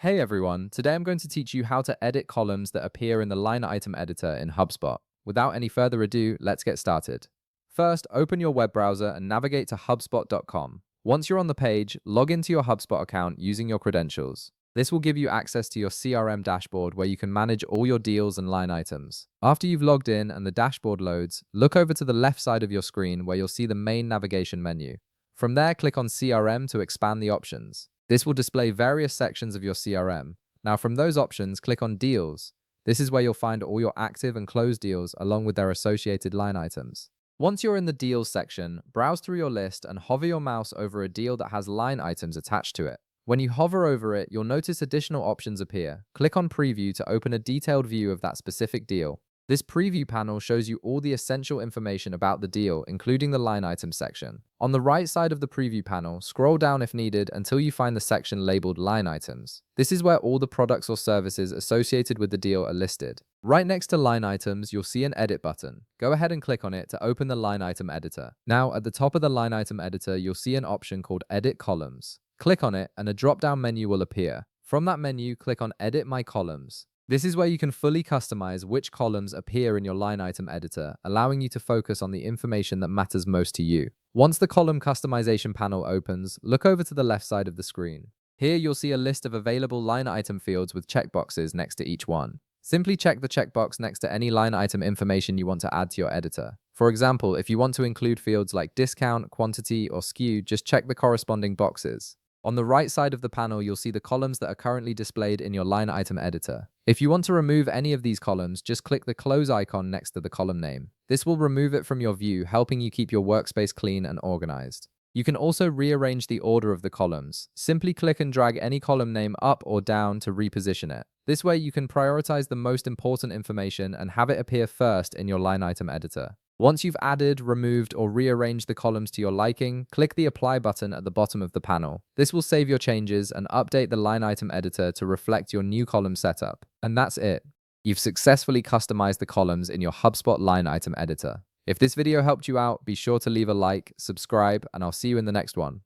Hey everyone, today I'm going to teach you how to edit columns that appear in the Line Item Editor in HubSpot. Without any further ado, let's get started. First, open your web browser and navigate to HubSpot.com. Once you're on the page, log into your HubSpot account using your credentials. This will give you access to your CRM dashboard where you can manage all your deals and line items. After you've logged in and the dashboard loads, look over to the left side of your screen where you'll see the main navigation menu. From there, click on CRM to expand the options. This will display various sections of your CRM. Now from those options, click on Deals. This is where you'll find all your active and closed deals along with their associated line items. Once you're in the Deals section, browse through your list and hover your mouse over a deal that has line items attached to it. When you hover over it, you'll notice additional options appear. Click on Preview to open a detailed view of that specific deal. This preview panel shows you all the essential information about the deal, including the line item section. On the right side of the preview panel, scroll down if needed until you find the section labeled Line Items. This is where all the products or services associated with the deal are listed. Right next to Line Items, you'll see an Edit button. Go ahead and click on it to open the Line Item Editor. Now, at the top of the Line Item Editor, you'll see an option called Edit Columns. Click on it and a drop-down menu will appear. From that menu, click on Edit My Columns. This is where you can fully customize which columns appear in your line item editor, allowing you to focus on the information that matters most to you. Once the column customization panel opens, look over to the left side of the screen. Here you'll see a list of available line item fields with checkboxes next to each one. Simply check the checkbox next to any line item information you want to add to your editor. For example, if you want to include fields like discount, quantity, or SKU, just check the corresponding boxes. On the right side of the panel, you'll see the columns that are currently displayed in your line item editor. If you want to remove any of these columns, just click the close icon next to the column name. This will remove it from your view, helping you keep your workspace clean and organized. You can also rearrange the order of the columns. Simply click and drag any column name up or down to reposition it. This way you can prioritize the most important information and have it appear first in your line item editor. Once you've added, removed, or rearranged the columns to your liking, click the Apply button at the bottom of the panel. This will save your changes and update the line item editor to reflect your new column setup. And that's it. You've successfully customized the columns in your HubSpot line item editor. If this video helped you out, be sure to leave a like, subscribe, and I'll see you in the next one.